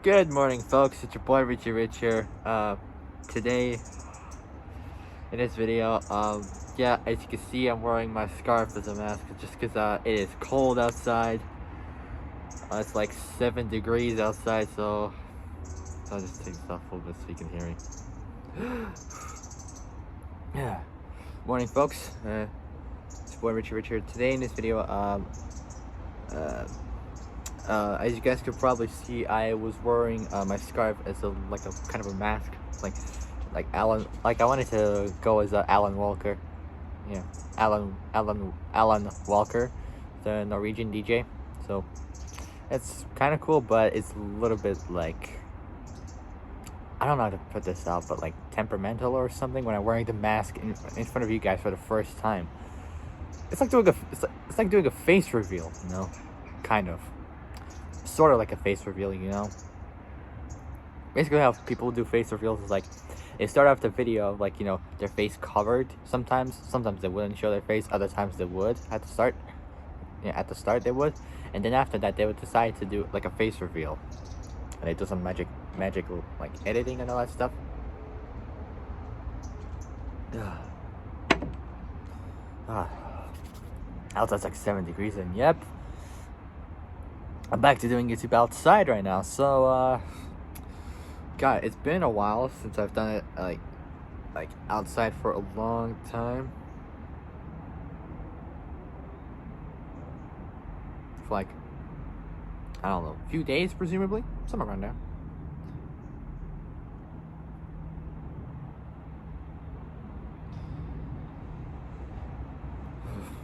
Good morning, folks. It's your boy Richie Rich here. Today in this video, yeah, as you can see, I'm wearing my scarf as a mask just because it is cold outside. It's like 7 degrees outside, so I'll just take this off a little bit so you can hear me. Yeah. Morning, folks. It's your boy Richie Rich here. Today in this video, as you guys could probably see, I was wearing my scarf as a kind of a mask, like Alan. Like I wanted to go as Alan Walker, yeah, Alan Walker, the Norwegian DJ. So it's kind of cool, but it's a little bit like, I don't know how to put this out, but like temperamental or something when I'm wearing the mask in front of you guys for the first time. It's like doing it's like doing a face reveal, you know, kind of. Sort of like a face reveal, you know. Basically, how people do face reveals is like they start off the video like, you know, their face covered. Sometimes they wouldn't show their face. Other times they would at the start. Yeah, at the start they would, and then after that they would decide to do like a face reveal, and they do some magical like editing and all that stuff. Outside's like 7 degrees, and yep. I'm back to doing YouTube outside right now, so God, it's been a while since I've done it like outside for a long time. For like, I don't know, a few days presumably, somewhere around there.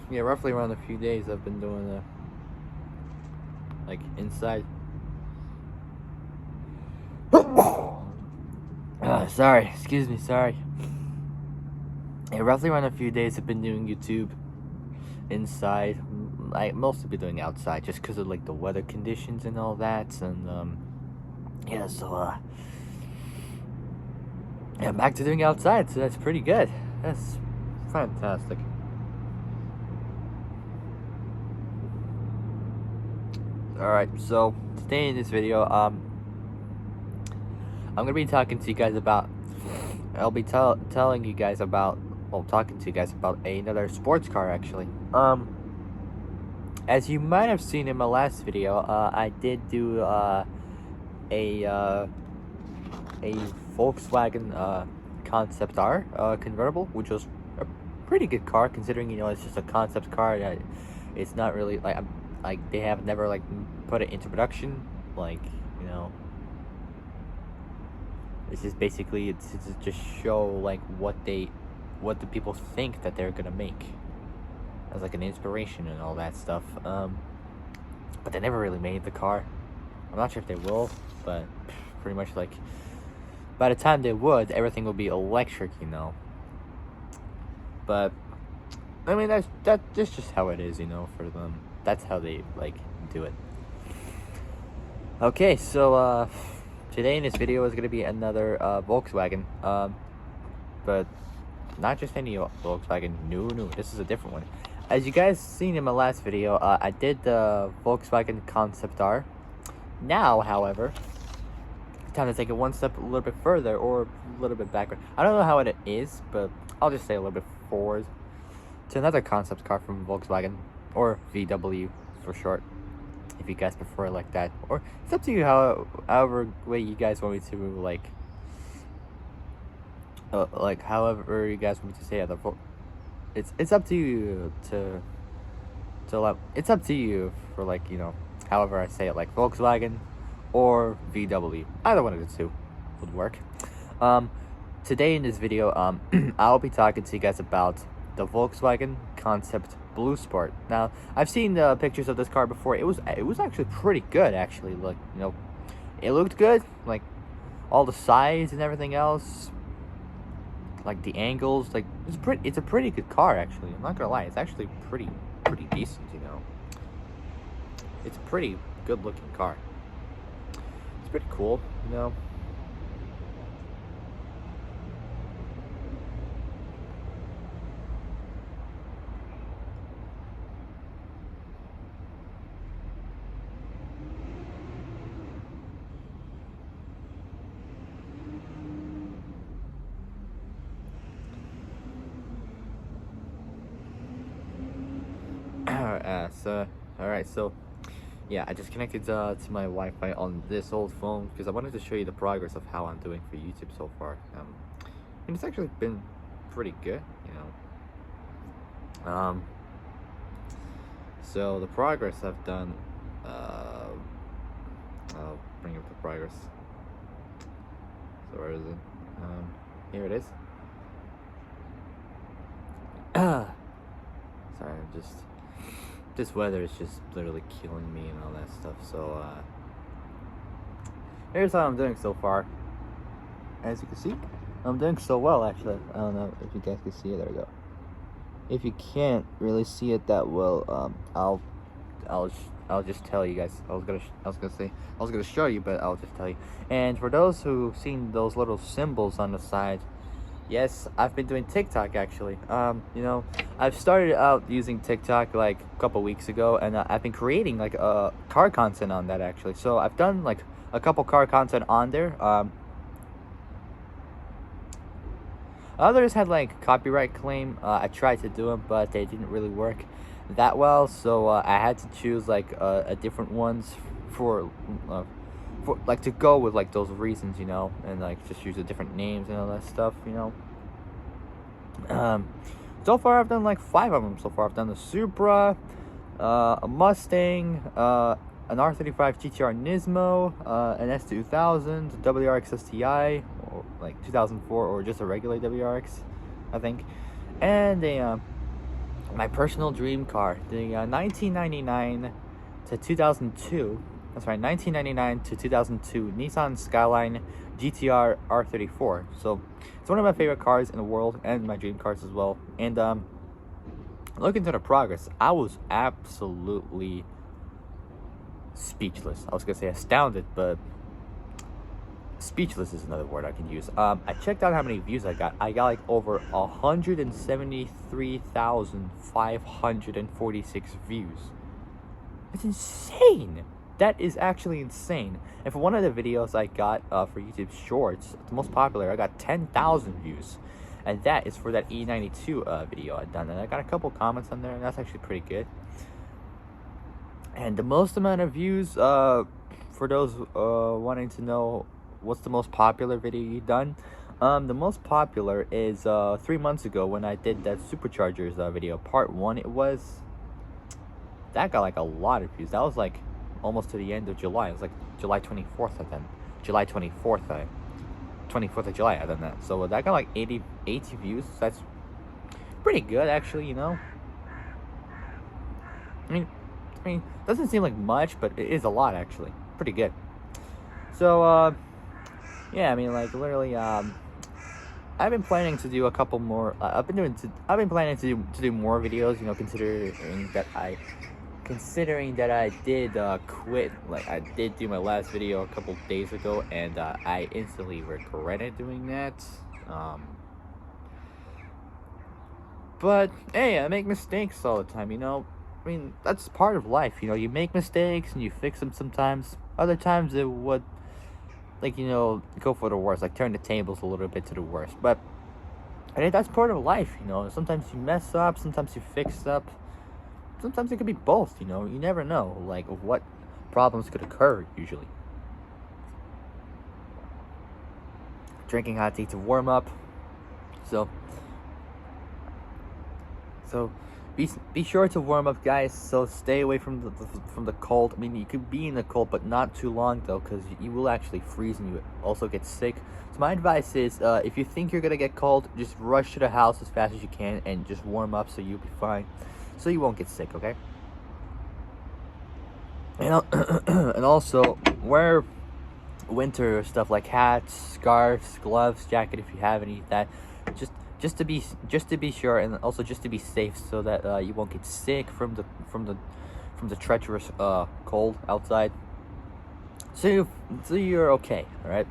Yeah, roughly around a few days I've been doing like inside. Sorry, excuse me, sorry. Yeah, roughly around a few days I've been doing YouTube inside. I mostly be doing outside just because of like the weather conditions and all that, and yeah, so yeah, back to doing outside, so that's pretty good. That's fantastic. Alright, so today in this video, I'm gonna be talking to you guys about, I'll be telling you guys about, well, talking to you guys about another sports car, actually. As you might have seen in my last video, I did do a Volkswagen Concept R convertible, which was a pretty good car considering, you know, it's just a concept car. It's not really like they have never like put it into production, like, you know. It's just basically it's to just show like what the people think that they're gonna make as like an inspiration and all that stuff. But they never really made the car. I'm not sure if they will, but pretty much like by the time they would, everything will be electric, you know. But I mean, that's just how it is, you know, for them. That's how they like do it. Okay, so today in this video is gonna be another Volkswagen, but not just any Volkswagen. No, this is a different one. As you guys seen in my last video, I did the Volkswagen Concept R. Now, however, time to take it one step a little bit further or a little bit backward. I don't know how it is, but I'll just say a little bit forward to another concept car from Volkswagen, or VW for short, if you guys prefer it like that. Or it's up to you however way you guys want me to like however you guys want me to say it. It's up to you to it's up to you for, like, you know, however I say it, like Volkswagen or VW. Either one of the two would work. Today in this video, I'll be talking to you guys about the Volkswagen Concept BlueSport. Now, I've seen the pictures of this car before. It was actually pretty good, actually. Like, you know, it looked good. Like, all the size and everything else, like the angles, like it's a pretty good car, actually. I'm not gonna lie, it's actually pretty decent, you know. It's a pretty good looking car. It's pretty cool, you know. Alright, so yeah, I just connected to my Wi-Fi on this old phone because I wanted to show you the progress of how I'm doing for YouTube so far. And it's actually been pretty good, you know. So the progress I've done, I'll bring up the progress. So where is it? Here it is. Sorry, I'm just, this weather is just literally killing me and all that stuff. So here's how I'm doing so far. As you can see, I'm doing so well actually. I don't know if you guys can see it. There we go. If you can't really see it that well, I'll just tell you guys. I was gonna show you, but I'll just tell you. And for those who've seen those little symbols on the side, yes, I've been doing TikTok actually. You know, I've started out using TikTok like a couple weeks ago, and I've been creating like car content on that actually. So I've done like a couple car content on there. Others had like copyright claim. I tried to do them, but they didn't really work that well. So I had to choose like a different ones for like to go with like those reasons, you know, and like just use the different names and all that stuff, you know. So far I've done like 5 of them. So far I've done the Supra, a Mustang, an R35 GTR Nismo, an S2000, a WRX STI, or like 2004, or just a regular WRX, I think, and a my personal dream car, the 1999 to 2002. That's right, 1999 to 2002 Nissan Skyline GTR R34. So it's one of my favorite cars in the world, and my dream cars as well. And looking to the progress, I was absolutely speechless. I was gonna say astounded, but speechless is another word I can use. I checked out how many views I got. I got like over 173,546 views. It's insane. That is actually insane. And for one of the videos I got for YouTube Shorts, the most popular, I got 10,000 views. And that is for that E92 video I'd done. And I got a couple comments on there, and that's actually pretty good. And the most amount of views, for those wanting to know what's the most popular video you've done, the most popular is 3 months ago when I did that Superchargers video, part 1 it was. That got like a lot of views. That was like almost to the end of July. It was like July 24th of then. July 24th, 24th of July I done that. So that got like 80 views. That's pretty good actually, you know. I mean, doesn't seem like much, but it is a lot actually. Pretty good. So yeah, I mean, like literally, I've been planning to do a couple more. I've been planning to do more videos. You know, considering that I did quit. Like I did do my last video a couple days ago, and I instantly regretted doing that. But hey, I make mistakes all the time. You know, I mean, that's part of life. You know, you make mistakes and you fix them sometimes. Other times it would, like, you know, go for the worst, like turn the tables a little bit to the worst. But I think that's part of life, you know. Sometimes you mess up, sometimes you fix up, sometimes it could be both, you know. You never know, like, what problems could occur usually. Drinking hot tea to warm up. So be sure to warm up, guys. So stay away from the cold. I mean, you could be in the cold, but not too long though, because you will actually freeze and you also get sick. So my advice is, if you think you're gonna get cold, just rush to the house as fast as you can and just warm up, so you'll be fine, so you won't get sick. Okay. And and also wear winter stuff like hats, scarves, gloves, jacket if you have any. That just to be sure, and also just to be safe, so that you won't get sick from the treacherous cold outside. So you're okay. All right.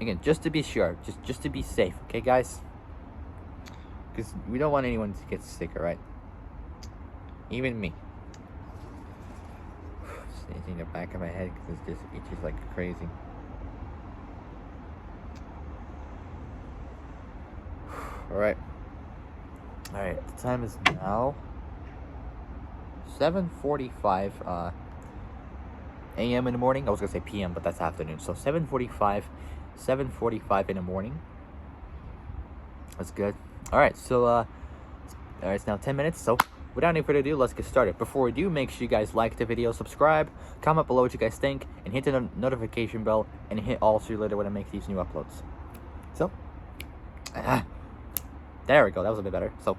Again, just to be sure, just to be safe. Okay, guys. Because we don't want anyone to get sick. All right. Even me. Sneezing the back of my head because it's just itches like crazy. All right. The time is now 7:45 a.m. in the morning. I was gonna say p.m., but that's afternoon. So 7:45 in the morning. That's good. All right, so it's now 10 minutes. So without any further ado, let's get started. Before we do, make sure you guys like the video, subscribe, comment below what you guys think, and hit the notification bell, and hit all so you're later when I make these new uploads. So, there we go. That was a bit better. So,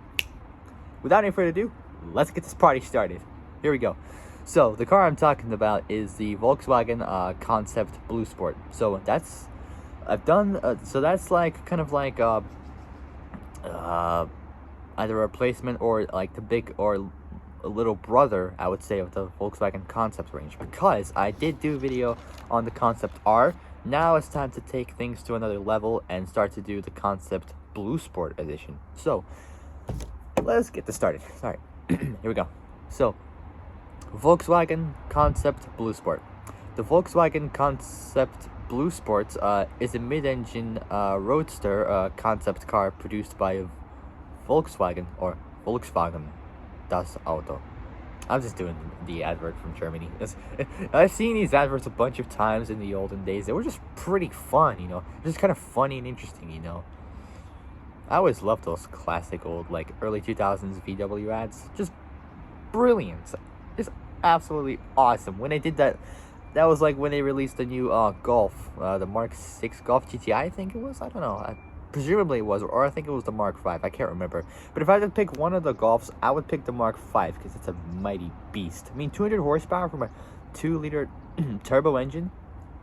without any further ado, let's get this party started. Here we go. So, the car I'm talking about is the Volkswagen Concept BlueSport. So, that's like kind of like either a replacement or like the big or a little brother, I would say, of the Volkswagen Concept range, because I did do a video on the Concept R. Now it's time to take things to another level and start to do the Concept BlueSport edition. So let's get this started. Sorry. Here we go. So, Volkswagen Concept BlueSport. The Volkswagen Concept BlueSport is a mid-engine roadster concept car produced by Volkswagen, or Volkswagen Das Auto. I'm just doing the advert from Germany. I've seen these adverts a bunch of times in the olden days. They were just pretty fun, you know. Just kind of funny and interesting, you know. I always loved those classic old, like, early 2000s VW ads. Just brilliant. Just absolutely awesome. When they did that, that was like when they released the new Golf, the Mark 6 Golf GTI, I think it was. I don't know. Presumably it was, or I think it was the Mark 5. I can't remember. But if I had to pick one of the Golfs, I would pick the Mark 5 because it's a mighty beast. I mean, 200 horsepower from a 2-liter turbo engine.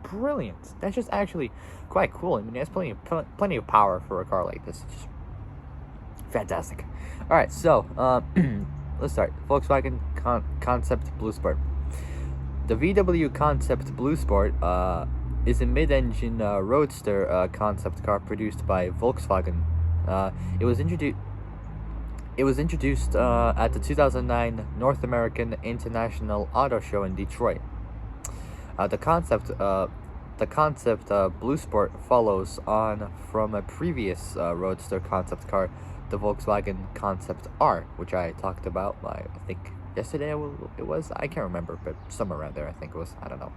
Brilliant. That's just actually quite cool. I mean, there's plenty of power for a car like this. It's just fantastic. All right, so let's start. Volkswagen Concept BlueSport. The VW Concept BlueSport is a mid-engine roadster concept car produced by Volkswagen. It was introduced at the 2009 North American International Auto Show in Detroit. The concept BlueSport follows on from a previous roadster concept car, the Volkswagen Concept R, which I talked about, I think yesterday it was. I can't remember, but somewhere around there I think it was. I don't know.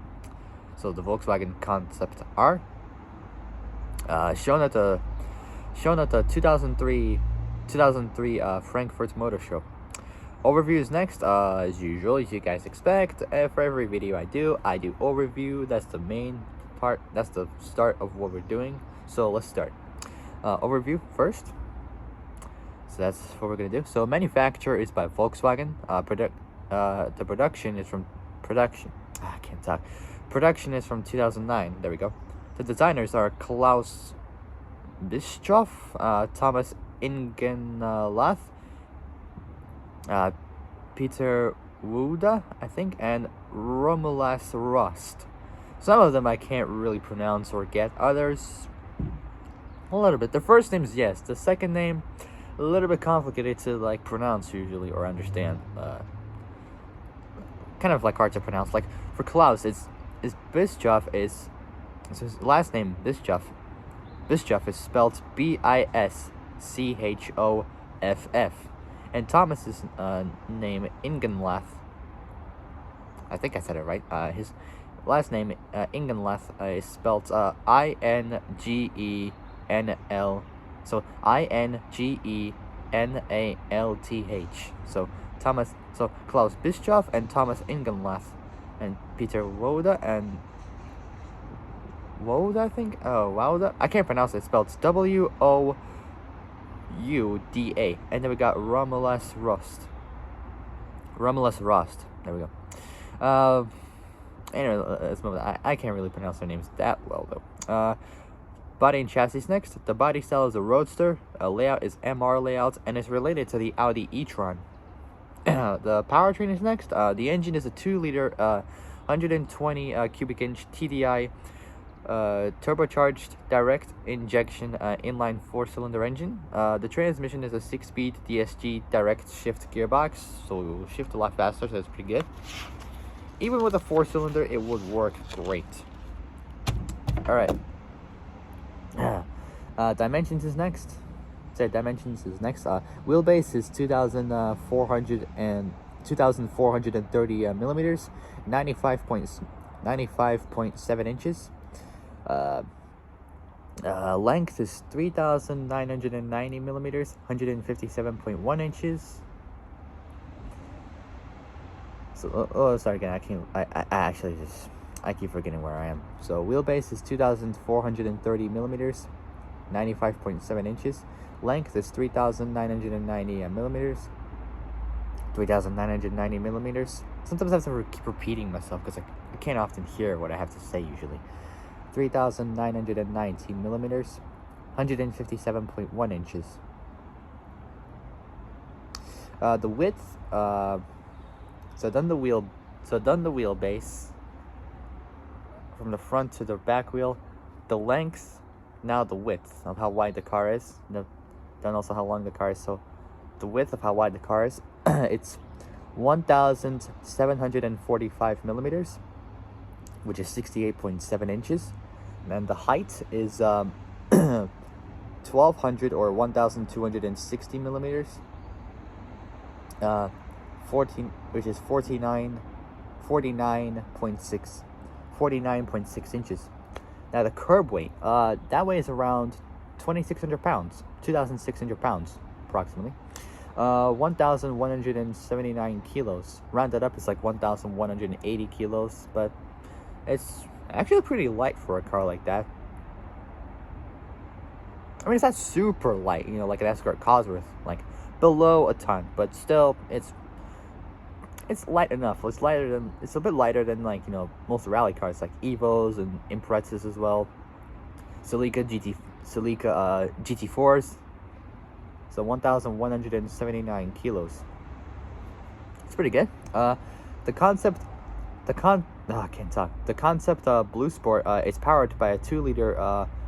So the Volkswagen Concept R, shown at the 2003 Frankfurt Motor Show. Overview is next, as usual, as you guys expect. For every video I do overview. That's the main part. That's the start of what we're doing. So let's start. Overview first. So that's what we're gonna do. So manufacturer is by Volkswagen. The production is from I can't talk. Production is from 2009. There we go. The designers are Klaus Bischoff, Thomas Ingenlath, Peter Wuda, I think, and Romulas Rost. Some of them I can't really pronounce or get. Others, a little bit. The first name is yes. The second name, a little bit complicated to like pronounce usually or understand. Kind of like hard to pronounce. Like for Klaus, it's Bischoff is his last name. Bischoff is spelled Bischoff, and Thomas's name Ingenlath. I think I said it right. His last name Ingenlath is spelled Ingenl. So Ingenalth. So Klaus Bischoff and Thomas Ingenlath. And Peter Woda and Woda, I think. Oh, Wowda. I can't pronounce it. It's spelled Wouda. And then we got Romulas Rost. There we go. Anyway, let's move on. I can't really pronounce their names that well though. Body and chassis next. The body style is a roadster. Layout is MR layout and is related to the Audi e-tron. The powertrain is next. The engine is a 2-liter 120 cubic inch TDI turbocharged direct injection inline 4-cylinder engine. The transmission is a 6-speed DSG direct shift gearbox, so it will shift a lot faster, so that's pretty good. Even with a 4-cylinder, it would work great. Alright. Dimensions is next. Wheelbase is 2,400 and 2,430 millimeters, 95.7 inches. Uh, Length is 3,990 millimeters, 157.1 inches. So, sorry again. I actually I keep forgetting where I am. So wheelbase is 2,430 millimeters, 95.7 inches. Length is 3,990 millimeters, 3,990 millimeters. Sometimes I have to keep repeating myself because I can't often hear what I have to say usually. 3,990 millimeters, 157.1 inches. The width, so done the wheelbase from the front to the back wheel. The length, now the width of how wide the car is. Then also how long the car is. So the width of how wide the car is, it's 1,745 millimeters, which is 68.7 inches. And the height is 1,200 or 1,260 millimeters. which is 49.6 inches. Now the curb weight, that weighs around 2,600 pounds, 2,600 pounds approximately. 1,179 kilos. Rounded up, it's like 1,180 kilos, but it's actually pretty light for a car like that. I mean, it's not super light, like an Escort Cosworth, like below a ton, but still, it's light enough. It's a bit lighter than most rally cars like Evos and Imprezas as well. Celica GT4s. So 1,179 kilos. It's pretty good. The concept BlueSport is powered by a 2-liter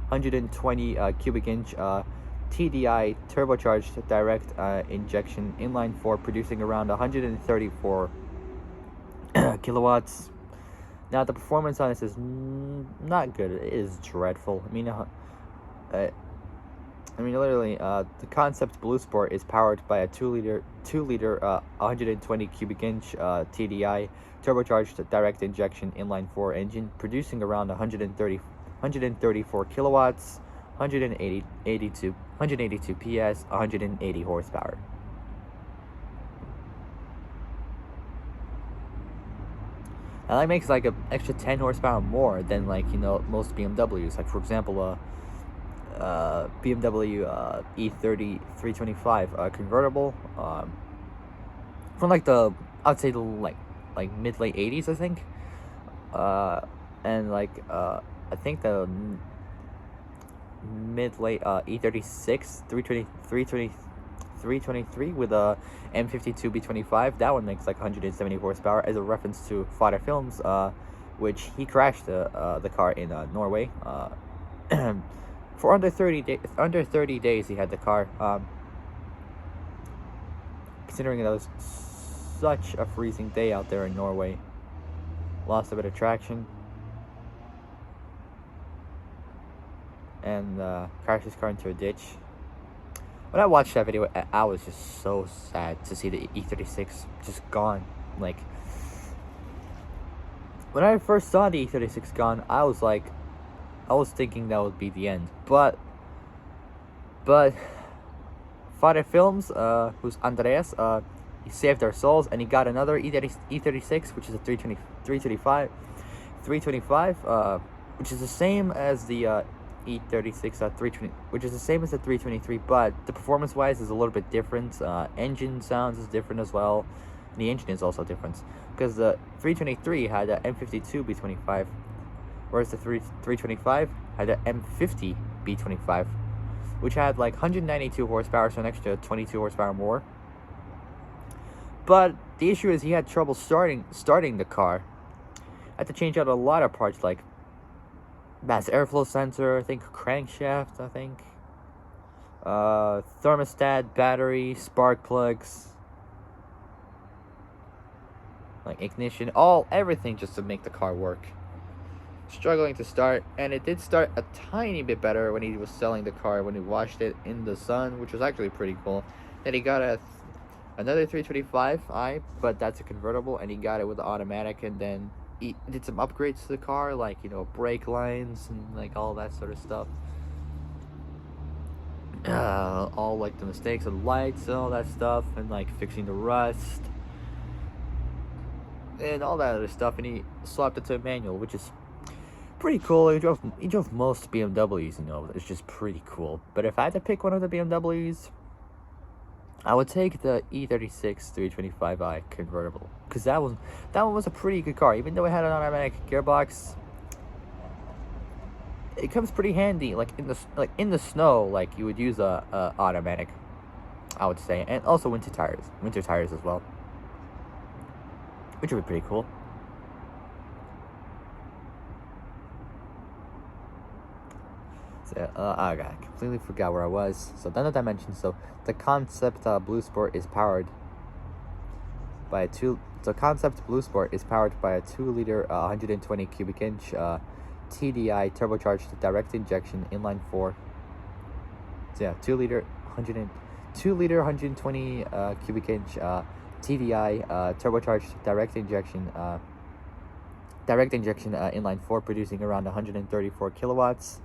120 cubic inch TDI turbocharged direct injection inline 4, producing around 134 kilowatts. Now the performance on this is not good. It is dreadful. Literally, the concept BlueSport is powered by a 2-liter 120 cubic inch TDI turbocharged direct injection inline 4 engine, producing around 134 kilowatts, 182 PS, 180 horsepower. And that makes like an extra 10 horsepower more than most BMWs. Like for example, BMW E30 325 convertible from I would say the mid late 80s, I think. And I think the mid late E36 323 with a M52 B25. That one makes like 170 horsepower. As a reference to Fodder Films, which he crashed the car in Norway. For under 30 days he had the car. Considering it was such a freezing day out there in Norway, lost a bit of traction, and crashed his car into a ditch. When I watched that video, I was just so sad to see the E36 just gone. Like, when I first saw the E36 gone, I was thinking that would be the end. But Fodder Films, who's Andreas, he saved our souls, and he got another E36, which is a 325, which is the same as the E36 320, which is the same as the 323, but the performance-wise is a little bit different. Engine sounds is different as well. And the engine is also different because the 323 had a M52 B25, whereas the 325 had a M50 B25, which had like 192 horsepower, so an extra 22 horsepower more. But the issue is he had trouble starting the car. Had to change out a lot of parts like mass airflow sensor, I think crankshaft, thermostat, battery, spark plugs, like ignition, everything just to make the car work. Struggling to start, and it did start a tiny bit better when he was selling the car, when he washed it in the sun, which was actually pretty cool. Then he got a Another 325i, but that's a convertible, and he got it with the automatic, and then he did some upgrades to the car, like, you know, brake lines and like all that sort of stuff. All like the mistakes of the lights and all that stuff, and like fixing the rust and all that other stuff, and he swapped it to a manual, which is pretty cool. He drove most BMWs, you know, it's just pretty cool. But if I had to pick one of the BMWs, I would take the E36 325i convertible, because that one was a pretty good car. Even though it had an automatic gearbox, it comes pretty handy. Like in the snow, like you would use a automatic, I would say, and also winter tires as well, which would be pretty cool. So, I completely forgot where I was. So then, as I mentioned, so the concept BlueSport is powered by a 2-liter 120 cubic inch TDI turbocharged direct injection inline 4. So yeah, 2-liter 120 cubic inch TDI turbocharged direct injection inline 4, producing around 134 kilowatts,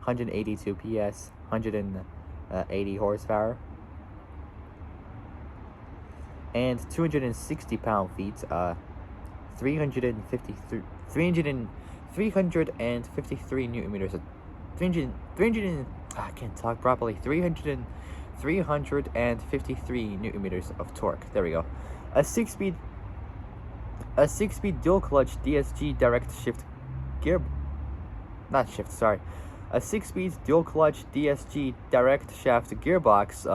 182 PS, 180 horsepower, and 260 pound-feet, 353 newton meters, 300 I can't talk properly, 353 newton meters of torque. There we go. A six-speed dual clutch DSG direct shift gear, not shift, sorry. A 6-speed dual clutch DSG direct shaft gearbox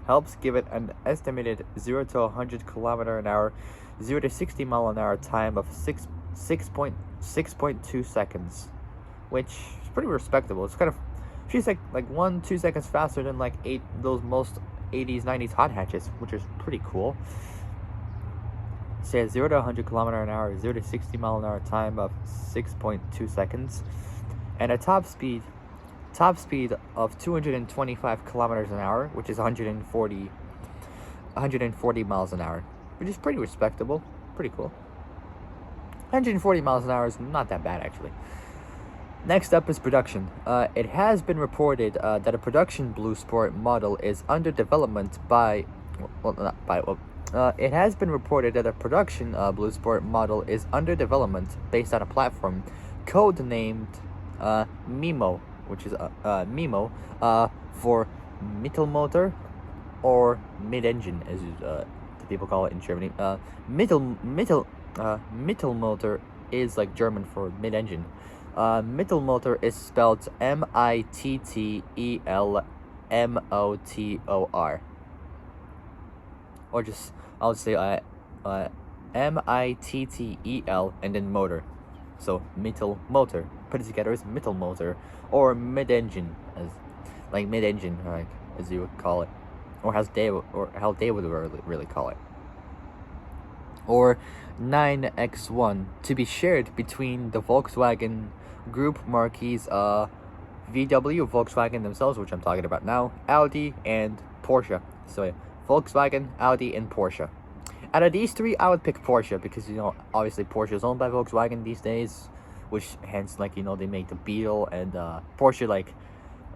helps give it an estimated 0 to 100 km an hour, 0 to 60 mile an hour time of 6.2 seconds, which is pretty respectable. It's kind of, she's like 1-2 seconds faster than like those most 80s 90s hot hatches, which is pretty cool. Says 0 to 100 km an hour, 0 to 60 mile an hour time of 6.2 seconds, and a top speed of 225 kilometers an hour, which is 140 miles an hour, which is pretty respectable, pretty cool. 140 miles an hour is not that bad, actually. Next up is production. It has been reported that a production BlueSport model is under development by, it has been reported that a production BlueSport model is under development based on a platform codenamed Mimo, which is Mimo for Mittelmotor, or mid-engine, as the people call it in Germany. Mittelmotor is like German for mid-engine. Mittelmotor is spelled Mittelmotor, or just I'll say Mittel and then motor. So Mittelmotor, put it together as Mittelmotor, or mid-engine, as right, as you would call it, or how they would really call it, or 9X1, to be shared between the Volkswagen Group marques VW, Volkswagen themselves, which I'm talking about now, Audi, and Porsche. So yeah, Volkswagen, Audi, and Porsche. Out of these three, I would pick Porsche, because, you know, obviously Porsche is owned by Volkswagen these days, which hence, like, you know, they make the Beetle, and Porsche, like,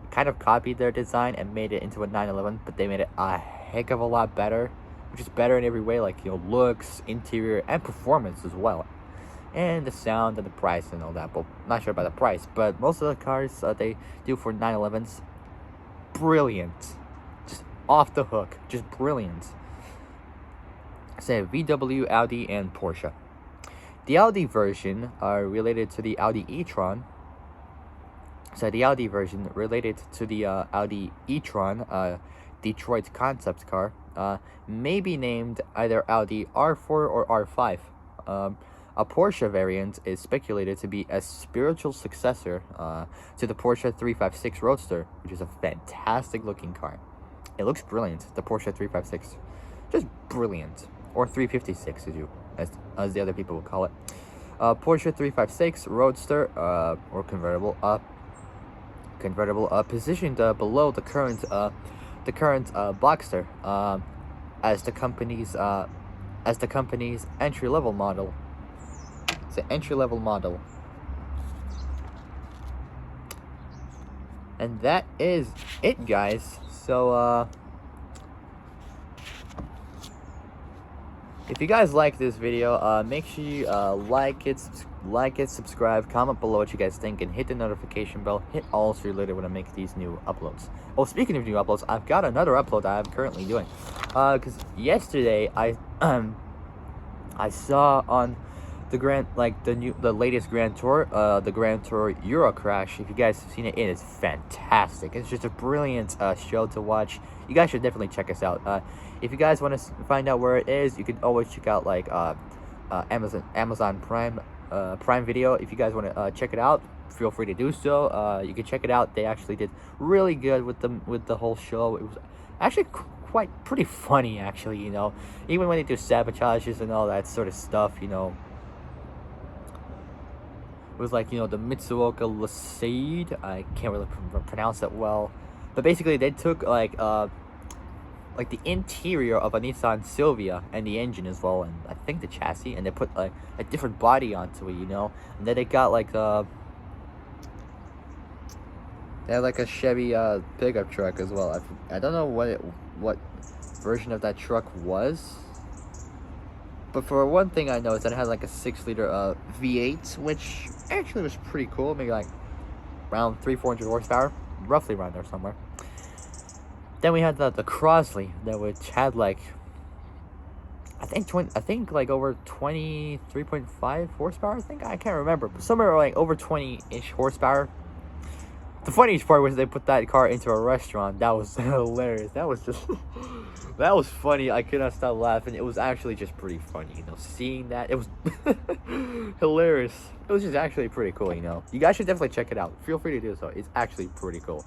kind of copied their design and made it into a 911, but they made it a heck of a lot better, which is better in every way, like, you know, looks, interior, and performance as well, and the sound and the price and all that. But not sure about the price, but most of the cars they do for 911s, brilliant, just off the hook, just brilliant. Say VW, Audi, and Porsche. The Audi version are related to the Audi e-tron. So the Audi version related to the Audi e-tron, Detroit concept car, may be named either Audi R4 or R5. A Porsche variant is speculated to be a spiritual successor to the Porsche 356 Roadster, which is a fantastic looking car. It looks brilliant, the Porsche 356. Just brilliant. Or 356, as the other people would call it. Porsche 356 Roadster, or convertible, positioned below the current Boxster, as the company's entry-level model. It's an entry-level model. And that is it, guys. So if you guys like this video, make sure you like it, subscribe, comment below what you guys think, and hit the notification bell. Hit all so you're alerted when I make these new uploads. Oh, speaking of new uploads, I've got another upload that I'm currently doing. Because yesterday I saw on the latest Grand Tour, the Grand Tour Euro Crash. If you guys have seen it, it is fantastic. It's just a brilliant show to watch. You guys should definitely check us out. If you guys want to find out where it is, you can always check out like Amazon Prime Video. If you guys want to check it out, feel free to do so. You can check it out. They actually did really good with the whole show. It was actually pretty funny, actually. You know, even when they do sabotages and all that sort of stuff. You know, it was like, you know, the Mitsuoka Lassade. I can't really pronounce that well, but basically they took like the interior of a Nissan Silvia and the engine as well, and I think the chassis, and they put like a different body onto it, you know. And then they got like they had like a Chevy pickup truck as well. I don't know what version of that truck was, but for one thing I know is that it had like a 6-liter V8, which actually was pretty cool. Maybe like around 300-400 horsepower, roughly around there somewhere. Then we had the Crosley, which had like I think like over 23.5 horsepower. I can't remember, but somewhere like over 20-ish horsepower. The funniest part was they put that car into a restaurant. That was hilarious. That was just that was funny. I could not stop laughing. It was actually just pretty funny, you know, seeing that. It was hilarious. It was just actually pretty cool, you know. You guys should definitely check it out. Feel free to do so. It's actually pretty cool.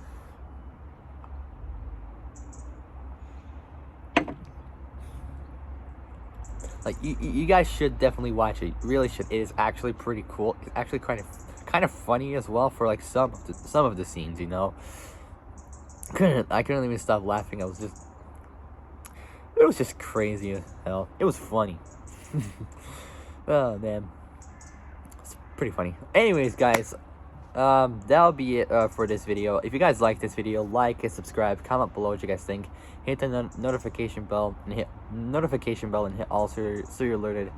Like, you guys should definitely watch it. You really should. It is actually pretty cool. It's actually kind of funny as well for like some of the scenes, you know. I couldn't even stop laughing. It was just crazy as hell. It was funny. Oh man, it's pretty funny. Anyways, guys, that'll be it for this video. If you guys like this video, like and subscribe, comment below what you guys think, hit the notification bell and hit all so you're alerted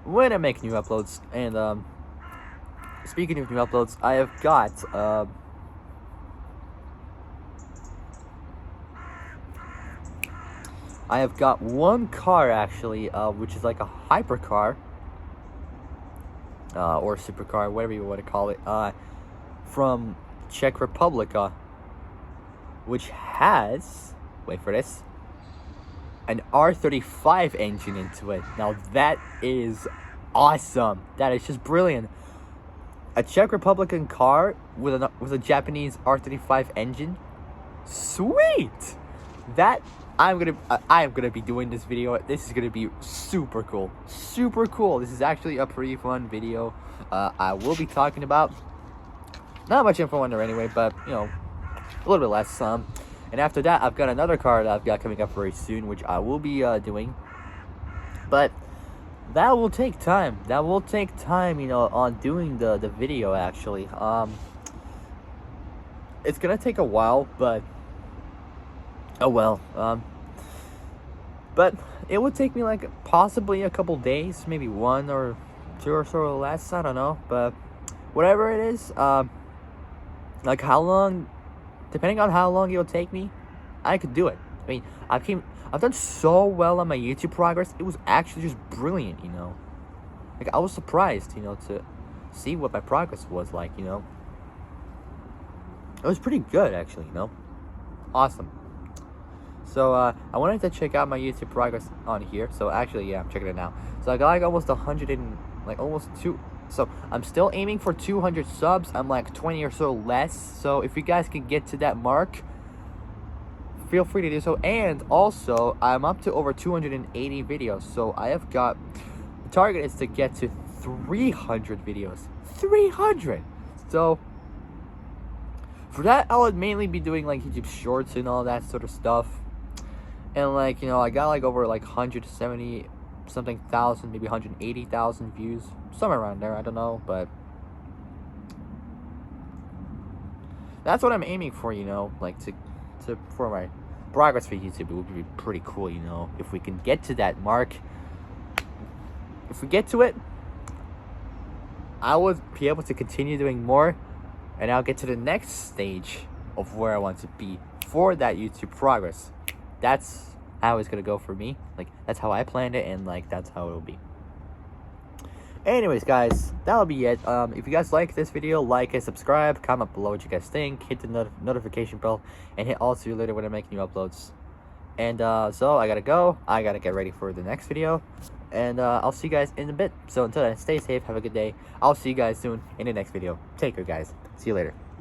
when I make new uploads. And speaking of new uploads, I have got one car actually, which is like a hypercar or supercar, whatever you want to call it, from Czech Republic, which has, wait for this, an R35 engine into it. Now that is awesome. That is just brilliant. A Czech Republican car with a Japanese R35 engine. Sweet. That I am gonna be doing this video. This is gonna be super cool. Super cool. This is actually a pretty fun video. I will be talking about not much info on there anyway, but you know, a little bit less. And after that, I've got another car that I've got coming up very soon, which I will be doing. But that will take time. That will take time, you know, on doing the video actually. It's gonna take a while, but oh well. But it would take me like possibly a couple days, maybe 1 or 2 or so less. I don't know, but whatever it is, like how long, depending on how long it'll take me, I could do it. I mean, I've done so well on my YouTube progress. It was actually just brilliant, you know. Like I was surprised, you know, to see what my progress was like, you know. It was pretty good actually, you know. Awesome. So I wanted to check out my YouTube progress on here. So actually, yeah, I'm checking it now. So I got like almost 100 and like almost 2. So I'm still aiming for 200 subs. I'm like 20 or so less. So if you guys can get to that mark, feel free to do so. And also, I'm up to over 280 videos. So I have got, the target is to get to 300 videos. 300! So for that, I would mainly be doing like YouTube shorts and all that sort of stuff. And like, you know, I got like over like 170 something thousand, maybe 180,000 views, somewhere around there, I don't know, but that's what I'm aiming for, you know, like to for my progress for YouTube. It would be pretty cool, you know, if we can get to that mark. If we get to it, I would be able to continue doing more, and I'll get to the next stage of where I want to be for that YouTube progress. That's how it's gonna go for me. Like, that's how I planned it, and like that's how it'll be. Anyways, guys, that'll be it. If you guys like this video, like and subscribe, comment below what you guys think, hit the notification bell, and hit all to you later when I make new uploads. And so I gotta go. I gotta get ready for the next video, and I'll see you guys in a bit. So until then, stay safe, have a good day. I'll see you guys soon in the next video. Take care, guys. See you later.